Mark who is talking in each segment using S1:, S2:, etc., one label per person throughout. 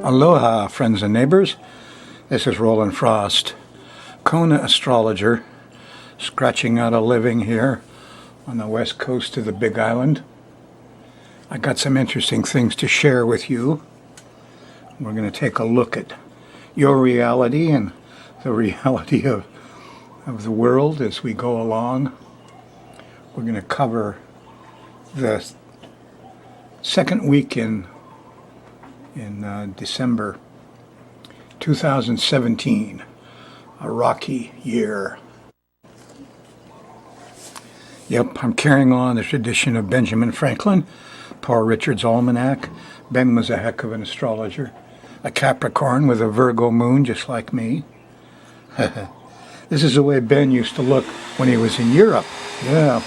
S1: Aloha, friends and neighbors. This is Rollin Frost, Kona astrologer, scratching out a living here on the west coast of the Big Island. I got some interesting things to share with you. We're going to take a look at your reality and the reality of the world as we go along. We're going to cover the second week in December 2017, a rocky year. Yep, I'm carrying on the tradition of Benjamin Franklin, Poor Richard's Almanac. Ben was a heck of an astrologer, a Capricorn with a Virgo moon just like me. This is the way Ben used to look when he was in Europe. Yeah.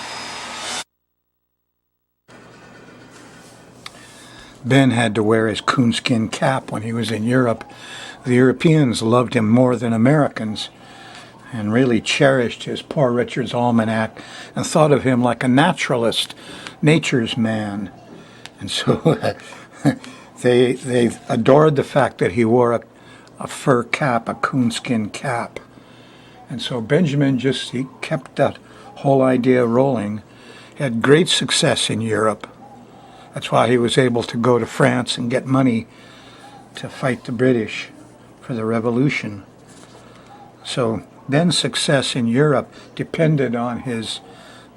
S1: Ben had to wear his coonskin cap when he was in Europe. The Europeans loved him more than Americans and really cherished his Poor Richard's Almanac and thought of him like a naturalist, nature's man. And so they adored the fact that he wore a fur cap, a coonskin cap. And so Benjamin he kept that whole idea rolling. He had great success in Europe. That's why he was able to go to France and get money to fight the British for the revolution. So Ben's success in Europe depended on his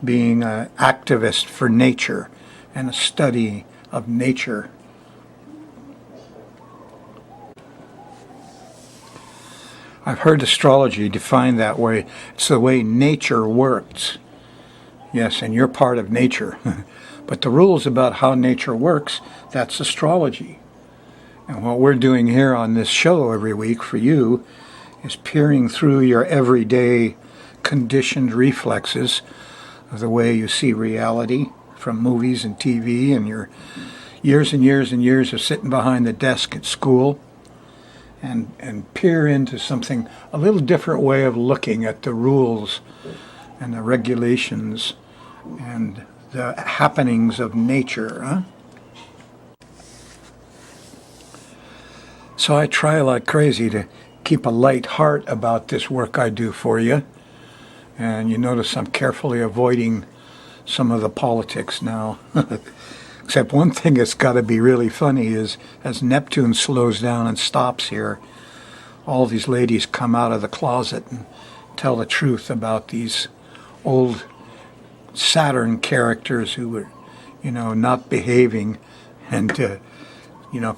S1: being an activist for nature and a study of nature. I've heard astrology defined that way. It's the way nature works. Yes, and you're part of nature. But the rules about how nature works, that's astrology. And what we're doing here on this show every week for you is peering through your everyday conditioned reflexes of the way you see reality from movies and TV and your years and years and years of sitting behind the desk at school and peer into something, a little different way of looking at the rules and the regulations and the happenings of nature. Huh? So I try like crazy to keep a light heart about this work I do for you. And you notice I'm carefully avoiding some of the politics now. Except one thing that's got to be really funny is as Neptune slows down and stops here, all these ladies come out of the closet and tell the truth about these old Saturn characters who were, not behaving and,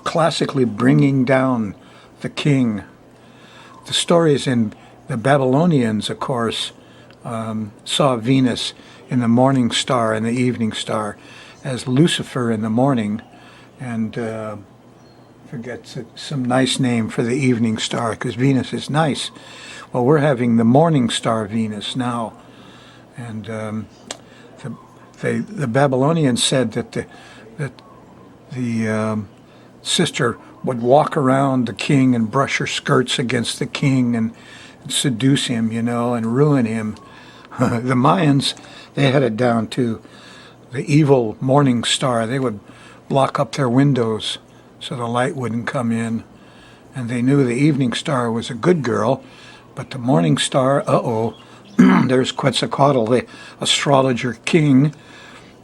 S1: classically bringing down the king. The stories in the Babylonians, of course, saw Venus in the morning star and the evening star as Lucifer in the morning, and forget some nice name for the evening star because Venus is nice. Well, we're having the morning star Venus now, and the Babylonians said that the sister would walk around the king and brush her skirts against the king and seduce him, and ruin him. The Mayans, they had it down to the evil morning star. They would block up their windows so the light wouldn't come in. And they knew the evening star was a good girl, but the morning star, there's Quetzalcoatl, the astrologer king,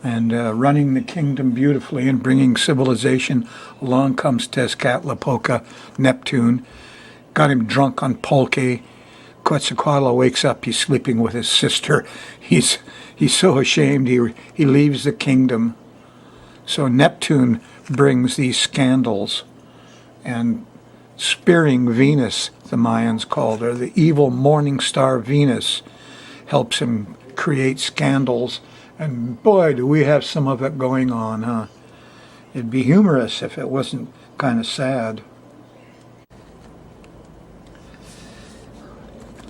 S1: and running the kingdom beautifully and bringing civilization. Along comes Tezcatlipoca, Neptune, got him drunk on pulque. Quetzalcoatl wakes up, he's sleeping with his sister. He's so ashamed, he leaves the kingdom. So Neptune brings these scandals, and spearing Venus, the Mayans called her, the evil morning star Venus, helps him create scandals. And boy, do we have some of it going on, huh? It'd be humorous if it wasn't kind of sad.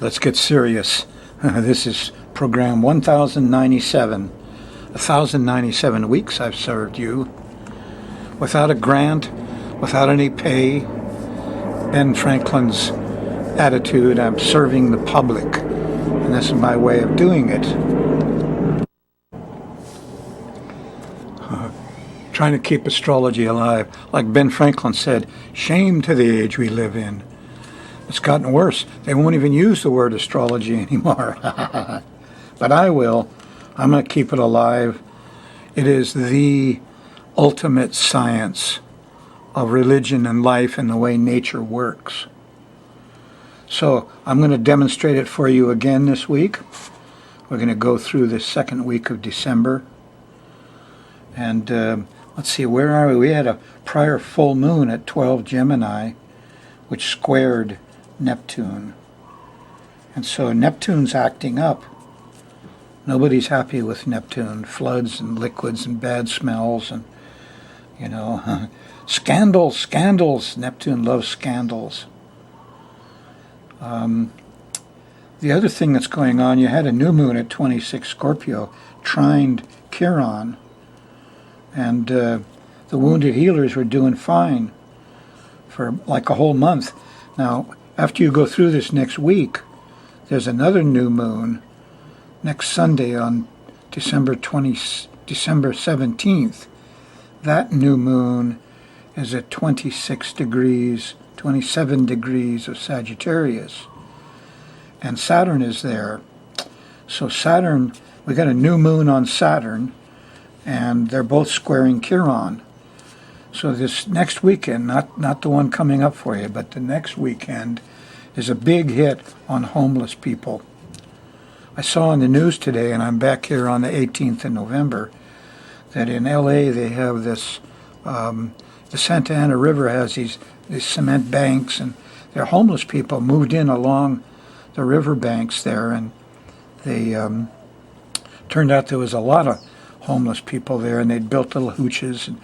S1: Let's get serious. This is program 1097. 1097 weeks I've served you. Without a grant, without any pay. Ben Franklin's attitude, I'm serving the public. And this is my way of doing it. trying to keep astrology alive. Like Ben Franklin said, shame to the age we live in. It's gotten worse. They won't even use the word astrology anymore. But I will. I'm going to keep it alive. It is the ultimate science of religion and life and the way nature works. So I'm going to demonstrate it for you again this week. We're going to go through the second week of December. And let's see, where are we? We had a prior full moon at 12 Gemini, which squared Neptune. And so Neptune's acting up. Nobody's happy with Neptune. Floods and liquids and bad smells and, scandals. Neptune loves scandals. The other thing that's going on, you had a new moon at 26 Scorpio, trined Chiron. And the wounded healers were doing fine for like a whole month. Now, after you go through this next week, there's another new moon next Sunday on December 17th. That new moon is at 27 degrees of Sagittarius. And Saturn is there. So Saturn, we got a new moon on Saturn, and they're both squaring Chiron. So this next weekend, not the one coming up for you, but the next weekend is a big hit on homeless people. I saw in the news today, and I'm back here on the 18th of November, that in LA they have this, the Santa Ana River has these cement banks, and they're homeless people moved in along the river banks there, and they turned out there was a lot of homeless people there, and they'd built little hooches, and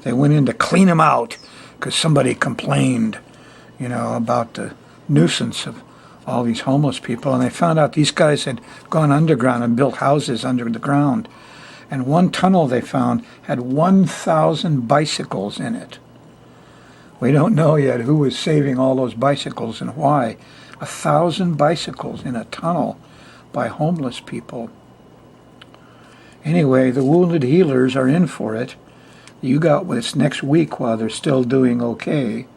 S1: they went in to clean them out because somebody complained, about the nuisance of all these homeless people, and they found out these guys had gone underground and built houses under the ground, and one tunnel they found had 1,000 bicycles in it. We don't know yet who was saving all those bicycles and why. 1,000 bicycles in a tunnel by homeless people. Anyway, the wounded healers are in for it. You got this next week while they're still doing okay.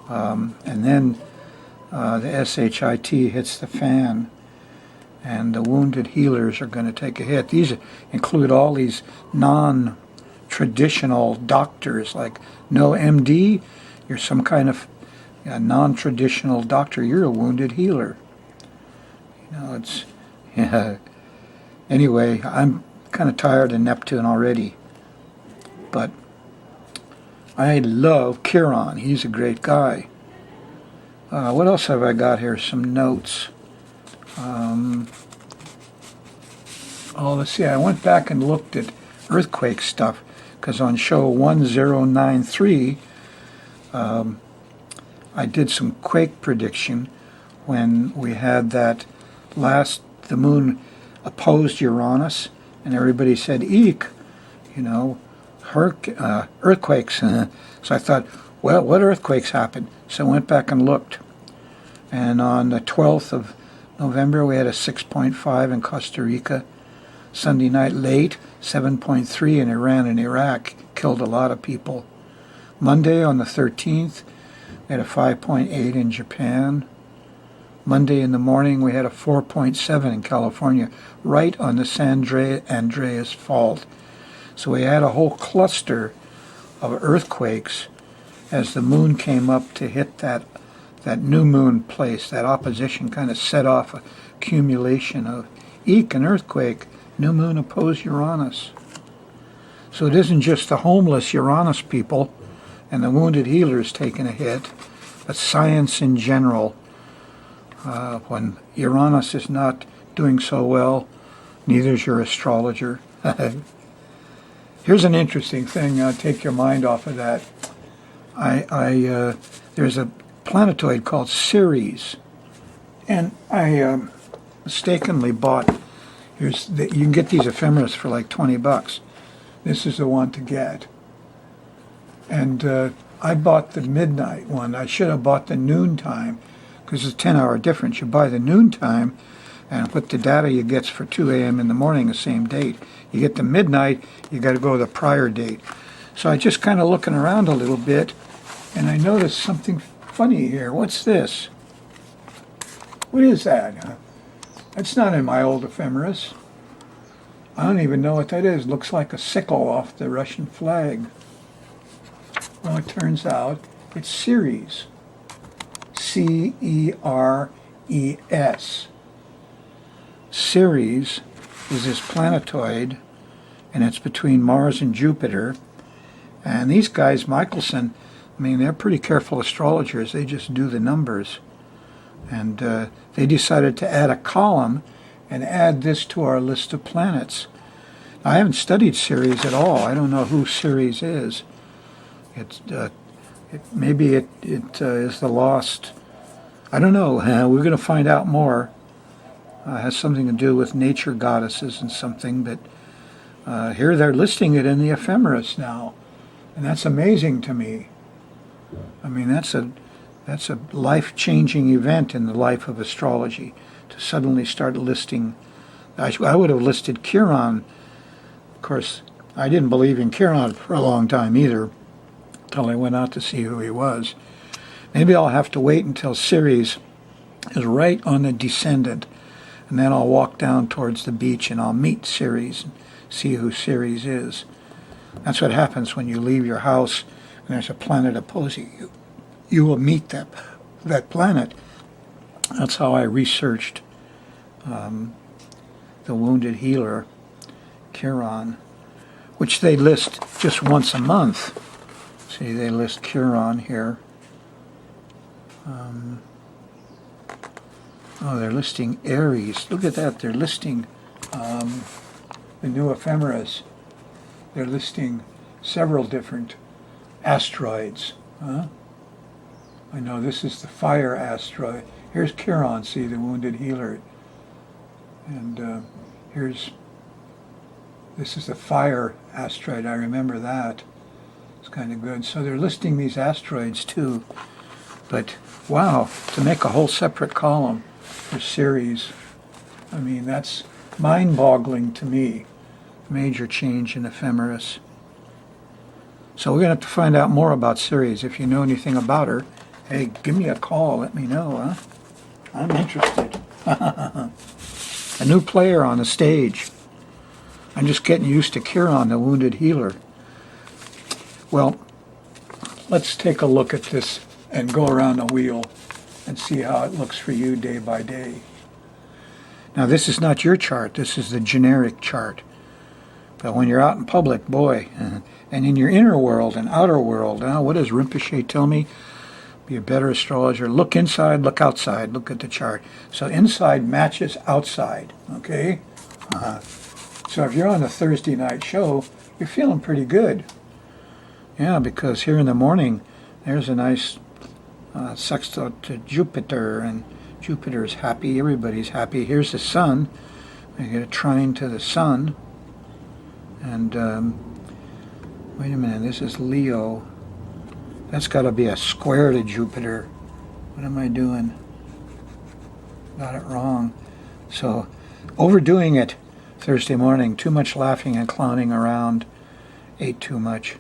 S1: And then the SHIT hits the fan, and the wounded healers are going to take a hit. These include all these non-traditional doctors, like no MD, you're some kind of non-traditional doctor, you're a wounded healer. Anyway, I'm kind of tired of Neptune already, but I love Chiron. He's a great guy. What else have I got here? Some notes. Let's see. I went back and looked at earthquake stuff because on show 1093, I did some quake prediction when we had that the moon opposed Uranus, and everybody said, eek, earthquakes. So I thought, well, what earthquakes happened? So I went back and looked. And on the 12th of November, we had a 6.5 in Costa Rica. Sunday night late, 7.3 in Iran and Iraq, killed a lot of people. Monday on the 13th, we had a 5.8 in Japan. Monday in the morning, we had a 4.7 in California, right on the San Andreas Fault. So we had a whole cluster of earthquakes as the moon came up to hit that new moon place. That opposition kind of set off a accumulation of an earthquake, new moon opposed Uranus. So it isn't just the homeless Uranus people and the wounded healers taking a hit, but science in general. When Uranus is not doing so well, neither is your astrologer. Here's an interesting thing. Take your mind off of that. There's a planetoid called Ceres, and I mistakenly bought. You can get these ephemeris for like $20. This is the one to get, and I bought the midnight one. I should have bought the noontime because it's a 10-hour difference. You buy the noontime, and with the data you get for 2 a.m. in the morning, the same date. You get the midnight, you got to go to the prior date. So I just kind of looking around a little bit, and I noticed something funny here. What's this? What is that? That's not in my old ephemeris. I don't even know what that is. Looks like a sickle off the Russian flag. Well, it turns out it's Ceres. Ceres. Ceres is this planetoid, and it's between Mars and Jupiter. And these guys, Michelson, I mean, they're pretty careful astrologers. They just do the numbers. And they decided to add a column and add this to our list of planets. I haven't studied Ceres at all. I don't know who Ceres is. Maybe it is the lost. I don't know. We're going to find out more. It has something to do with nature goddesses and something, but here they're listing it in the ephemeris now, and that's amazing to me. I mean, that's a life-changing event in the life of astrology to suddenly start listing. I would have listed Chiron. Of course, I didn't believe in Chiron for a long time either, until I went out to see who he was. Maybe I'll have to wait until Ceres is right on the descendant, and then I'll walk down towards the beach and I'll meet Ceres and see who Ceres is. That's what happens when you leave your house and there's a planet opposing you. You will meet that planet. That's how I researched the wounded healer, Chiron, which they list just once a month. See, they list Chiron here. They're listing Aries. Look at that. They're listing the new ephemeris. They're listing several different asteroids. I know this is the fire asteroid. Here's Chiron, see, the wounded healer. And this is the fire asteroid. I remember that. It's kind of good. So they're listing these asteroids too. But wow, to make a whole separate column for Ceres, I mean, that's mind-boggling to me. Major change in ephemeris. So we're going to have to find out more about Ceres. If you know anything about her, hey, give me a call. Let me know, I'm interested. A new player on the stage. I'm just getting used to Chiron, the wounded healer. Well, let's take a look at this and go around the wheel and see how it looks for you day by day. Now, this is not your chart. This is the generic chart. But when you're out in public, boy, and in your inner world and outer world, what does Rinpoche tell me? Be a better astrologer. Look inside, look outside. Look at the chart. So inside matches outside, okay? So if you're on the Thursday night show, you're feeling pretty good. Yeah, because here in the morning, there's a nice sextile to Jupiter, and Jupiter's happy, everybody's happy. Here's the sun. I get a trine to the sun. And, wait a minute, this is Leo. That's got to be a square to Jupiter. What am I doing? Got it wrong. So, overdoing it Thursday morning. Too much laughing and clowning around. Ate too much.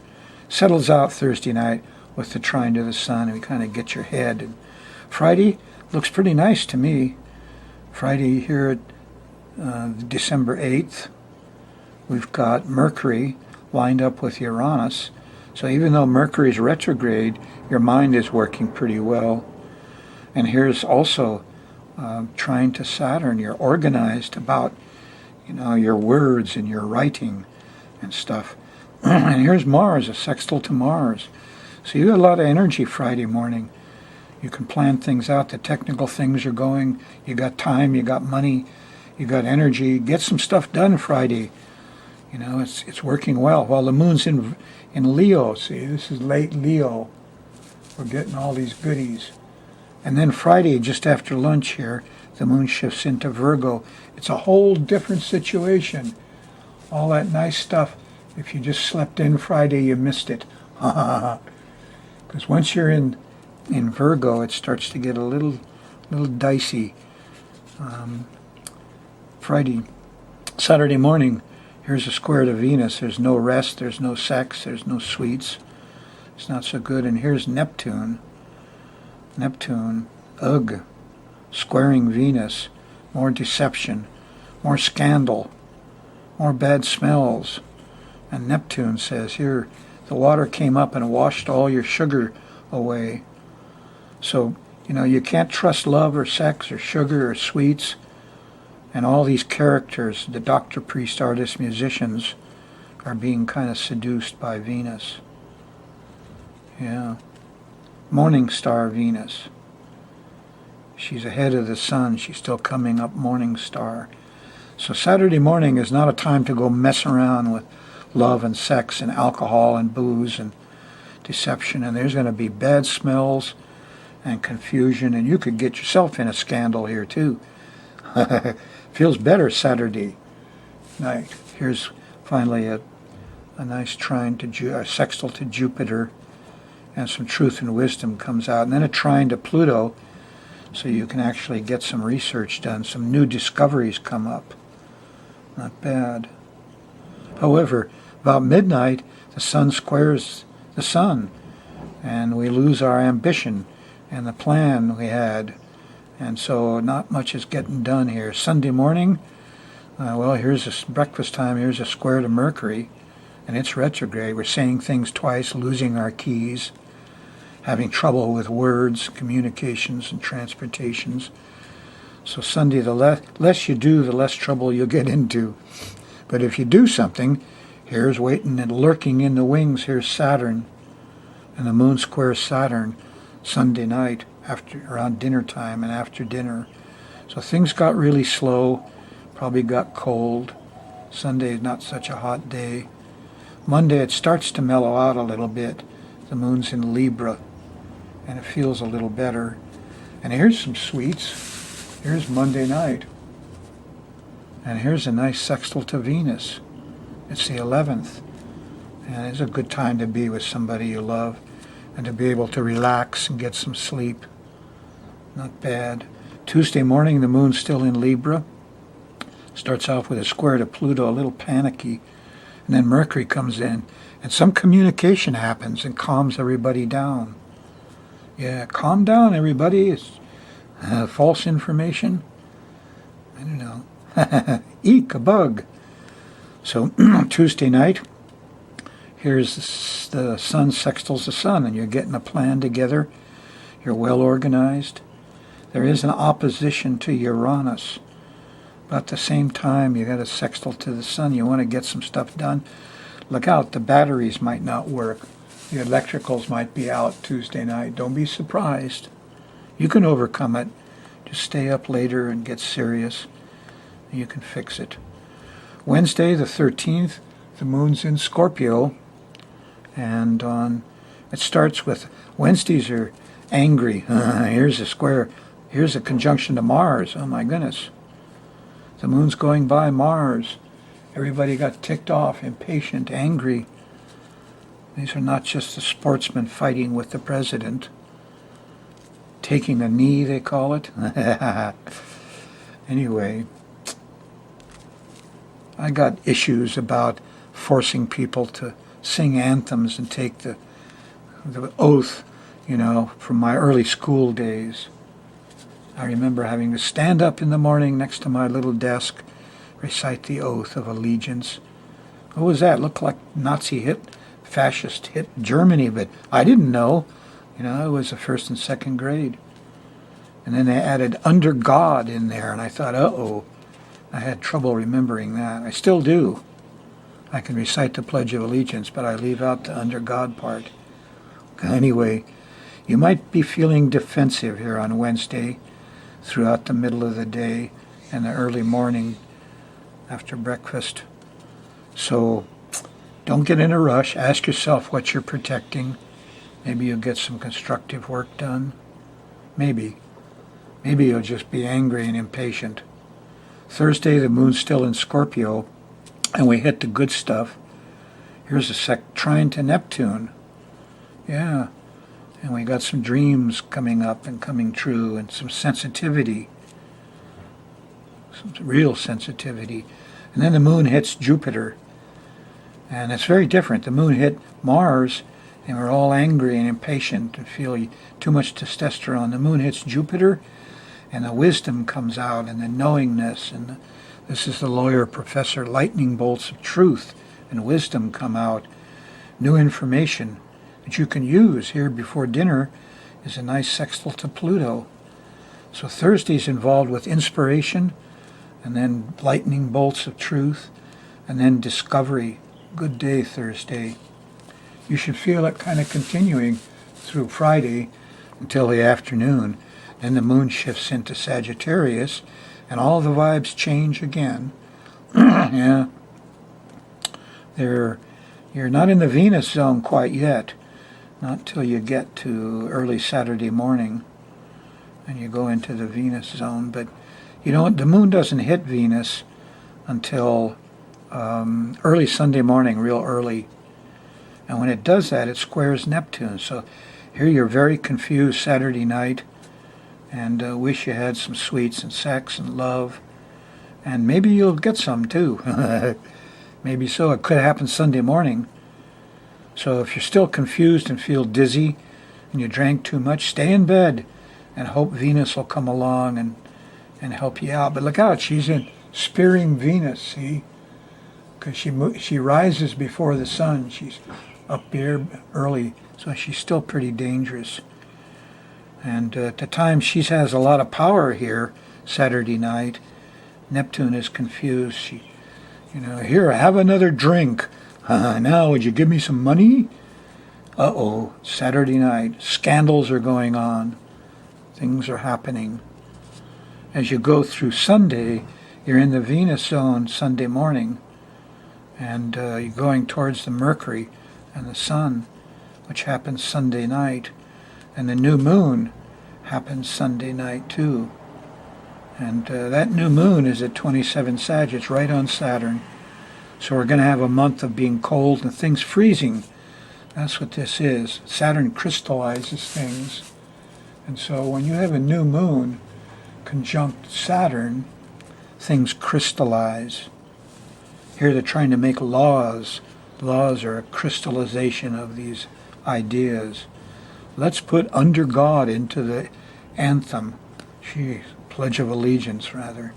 S1: Settles out Thursday night with the trine to the sun, and we kind of get your head. And Friday looks pretty nice to me. Friday here at December 8th. We've got Mercury lined up with Uranus. So even though Mercury's retrograde, your mind is working pretty well. And here's also trine to Saturn. You're organized about, your words and your writing and stuff. And here's Mars, a sextile to Mars. So you got a lot of energy Friday morning. You can plan things out. The technical things are going. You got time, you got money, you got energy. Get some stuff done Friday. It's working well. While the moon's in Leo, see, this is late Leo. We're getting all these goodies. And then Friday, just after lunch here, the moon shifts into Virgo. It's a whole different situation. All that nice stuff. If you just slept in Friday, you missed it. Because once you're in Virgo, it starts to get a little Saturday morning, Here's a square to Venus. There's no rest, there's no sex, there's no sweets. It's not so good. And here's Neptune. Neptune, ugh, squaring Venus. More deception, more scandal, more bad smells. And Neptune says, here, the water came up and washed all your sugar away. So, you can't trust love or sex or sugar or sweets. And all these characters, the doctor, priest, artist, musicians, are being kind of seduced by Venus. Yeah. Morning star Venus. She's ahead of the sun. She's still coming up morning star. So Saturday morning is not a time to go mess around with love and sex and alcohol and booze and deception. And there's going to be bad smells and confusion. And you could get yourself in a scandal here too. Feels better Saturday night. Here's finally a nice trine to a sextile to Jupiter, and some truth and wisdom comes out, and then a trine to Pluto, so you can actually get some research done. Some new discoveries come up. Not bad. However, about midnight, the sun squares the sun, and we lose our ambition and the plan we had. And so not much is getting done here. Sunday morning, well, here's a breakfast time. Here's a square to Mercury, and it's retrograde. We're saying things twice, losing our keys, having trouble with words, communications, and transportations. So Sunday, the less you do, the less trouble you'll get into. But if you do something, here's waiting and lurking in the wings. Here's Saturn, and the moon squares Saturn Sunday night, around dinner time and after dinner. So things got really slow, probably got cold. Sunday is not such a hot day. Monday it starts to mellow out a little bit. The moon's in Libra, and it feels a little better. And here's some sweets. Here's Monday night. And here's a nice sextile to Venus. It's the 11th. And it's a good time to be with somebody you love and to be able to relax and get some sleep. Not bad. Tuesday morning, the moon's still in Libra. Starts off with a square to Pluto, a little panicky. And then Mercury comes in, and some communication happens and calms everybody down. Yeah, calm down, everybody. It's false information. I don't know. Eek, a bug. So Tuesday night, here's the sun sextiles the sun, and you're getting a plan together. You're well organized. There is an opposition to Uranus. But at the same time, you got a sextile to the sun. You want to get some stuff done. Look out, the batteries might not work. The electricals might be out Tuesday night. Don't be surprised. You can overcome it. Just stay up later and get serious. You can fix it. Wednesday, the 13th, the moon's in Scorpio. And it starts with, Wednesdays are angry. Here's a square. Here's a conjunction to Mars. Oh my goodness. The moon's going by Mars. Everybody got ticked off, impatient, angry. These are not just the sportsmen fighting with the president. Taking a knee, they call it. Anyway, I got issues about forcing people to sing anthems and take the oath, from my early school days. I remember having to stand up in the morning next to my little desk, recite the oath of allegiance. What was that? Looked like fascist hit Germany, but I didn't know. It was the first and second grade. And then they added under God in there, and I thought, uh-oh. I had trouble remembering that. I still do. I can recite the Pledge of Allegiance, but I leave out the under God part. Anyway, you might be feeling defensive here on Wednesday, throughout the middle of the day and the early morning after breakfast. So don't get in a rush. Ask yourself what you're protecting. Maybe you'll get some constructive work done. Maybe. Maybe you'll just be angry and impatient. Thursday, the moon's still in Scorpio, and we hit the good stuff. Here's a trine to Neptune. Yeah. And we got some dreams coming up and coming true, and some sensitivity, some real sensitivity. And then the moon hits Jupiter. And it's very different. The moon hit Mars, and we're all angry and impatient and feel too much testosterone. The moon hits Jupiter, and the wisdom comes out, and the knowingness, and this is the lawyer professor, lightning bolts of truth and wisdom come out. New information that you can use. Here before dinner is a nice sextile to Pluto. So Thursday's involved with inspiration, and then lightning bolts of truth, and then discovery. Good day, Thursday. You should feel it kind of continuing through Friday until the afternoon. Then the moon shifts into Sagittarius, and all the vibes change again. Yeah. You're not in the Venus zone quite yet. Not till you get to early Saturday morning and you go into the Venus zone. But you know, the moon doesn't hit Venus until early Sunday morning, real early. And when it does that, it squares Neptune. So here you're very confused Saturday night and wish you had some sweets and sex and love. And maybe you'll get some too. Maybe so. It could happen Sunday morning. So if you're still confused and feel dizzy and you drank too much, stay in bed and hope Venus will come along and help you out. But look out, she's in spearing Venus, see? Because she rises before the sun. She's up here early, so she's still pretty dangerous. And at the time she has a lot of power here Saturday night. Neptune is confused. She, here, have another drink. Now, would you give me some money? Uh-oh, Saturday night. Scandals are going on. Things are happening. As you go through Sunday, you're in the Venus zone Sunday morning. And you're going towards the Mercury and the Sun, which happens Sunday night. And the new moon happens Sunday night, too. And that new moon is at 27 Sag. It's right on Saturn. So we're going to have a month of being cold and things freezing. That's what this is. Saturn crystallizes things. And so when you have a new moon conjunct Saturn, things crystallize. Here they're trying to make laws. Laws are a crystallization of these ideas. Let's put under God into the anthem. Pledge of Allegiance, rather.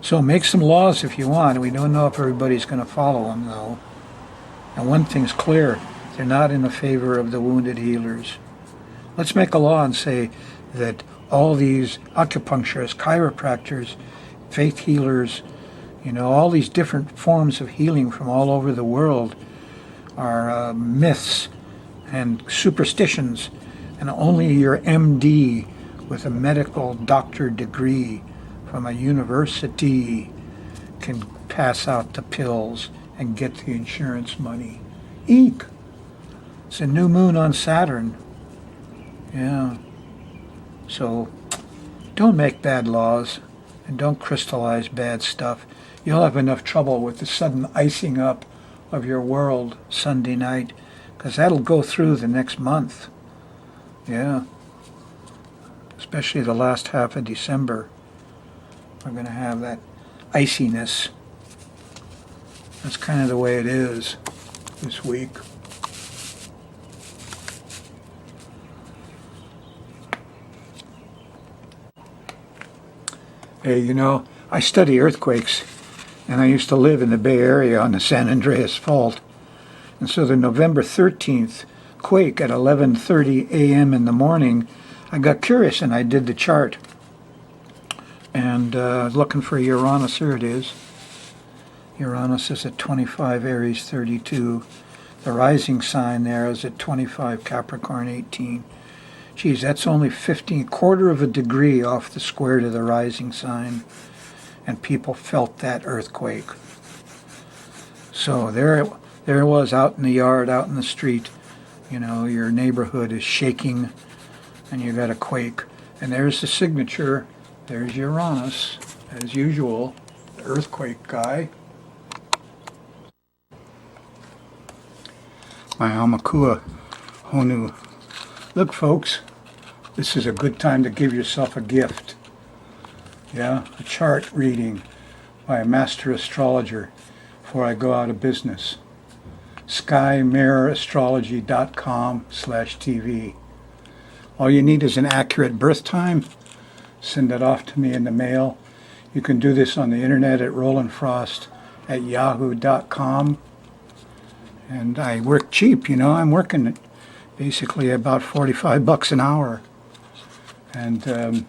S1: So make some laws if you want. We don't know if everybody's going to follow them, though. And one thing's clear. They're not in the favor of the wounded healers. Let's make a law and say that all these acupuncturists, chiropractors, faith healers, all these different forms of healing from all over the world are myths and superstitions, and only your MD with a medical doctor degree from a university can pass out the pills and get the insurance money. Eek! It's a new moon on Saturn. Yeah. So don't make bad laws and don't crystallize bad stuff. You'll have enough trouble with the sudden icing up of your world Sunday night, because that'll go through the next month. Yeah. Especially the last half of December. We're going to have that iciness. That's kind of the way it is this week. Hey, I study earthquakes, and I used to live in the Bay Area on the San Andreas Fault. And so the November 13th quake at 11:30 a.m. in the morning, I got curious and I did the chart. And looking for Uranus, here it is. Uranus is at 25 Aries 32. The rising sign there is at 25 Capricorn 18. Geez, that's only quarter of a degree off the square to the rising sign. And people felt that earthquake. So there it was out in the yard, out in the street. Your neighborhood is shaking and you got a quake. And there's the signature. There's Uranus, as usual, the earthquake guy. My Aumakua Honu. Look, folks, this is a good time to give yourself a gift. Yeah, a chart reading. by a master astrologer before I go out of business. SkyMirrorAstrology.com/TV. All you need is an accurate birth time. Send it off to me in the mail. You can do this on the internet at rollinfrost@yahoo.com. And I work cheap, I'm working basically about $45 an hour. And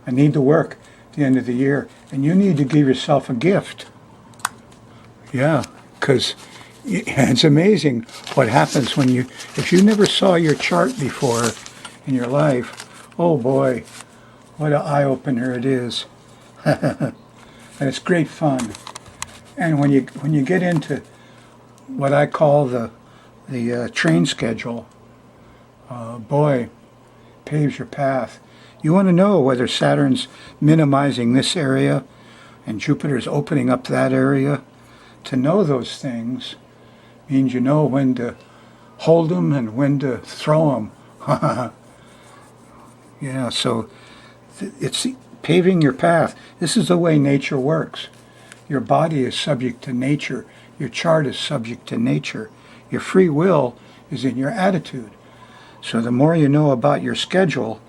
S1: I need to work at the end of the year. And you need to give yourself a gift. Yeah, because it's amazing what happens when if you never saw your chart before in your life, oh boy, what an eye-opener it is. And it's great fun. And when you get into what I call the train schedule, boy, paves your path. You want to know whether Saturn's minimizing this area and Jupiter's opening up that area. To know those things means you know when to hold them and when to throw them. Yeah, so it's paving your path. This is the way nature works. Your body is subject to nature. Your chart is subject to nature. Your free will is in your attitude. So the more you know about your schedule,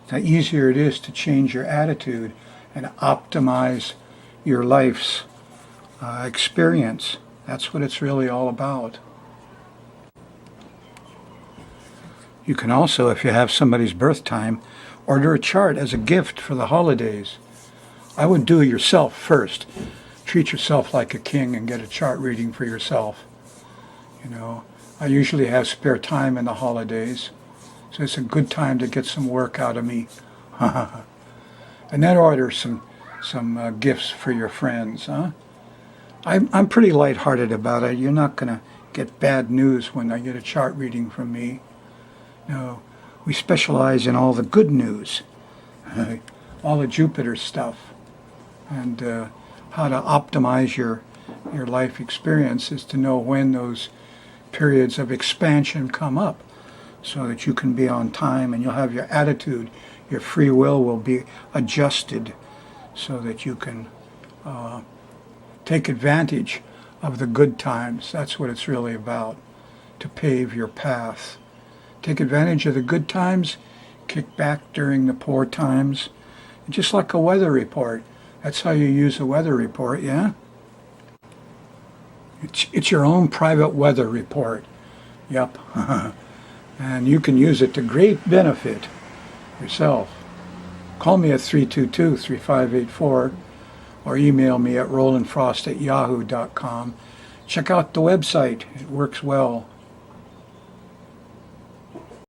S1: the easier it is to change your attitude and optimize your life's experience. That's what it's really all about. You can also, if you have somebody's birth time, order a chart as a gift for the holidays. I would do it yourself first. Treat yourself like a king and get a chart reading for yourself. I usually have spare time in the holidays, so it's a good time to get some work out of me. And then order some gifts for your friends, huh? I'm pretty lighthearted about it. You're not going to get bad news when I get a chart reading from me. No, we specialize in all the good news, all the Jupiter stuff, and how to optimize your life experience is to know when those periods of expansion come up so that you can be on time and you'll have your attitude, your free will be adjusted so that you can take advantage of the good times. That's what it's really about, to pave your path. Take advantage of the good times, kick back during the poor times. Just like a weather report. That's how you use a weather report, yeah? It's your own private weather report. Yep. And you can use it to great benefit yourself. Call me at 322-3584 or email me at rollinfrost@yahoo.com. Check out the website. It works well.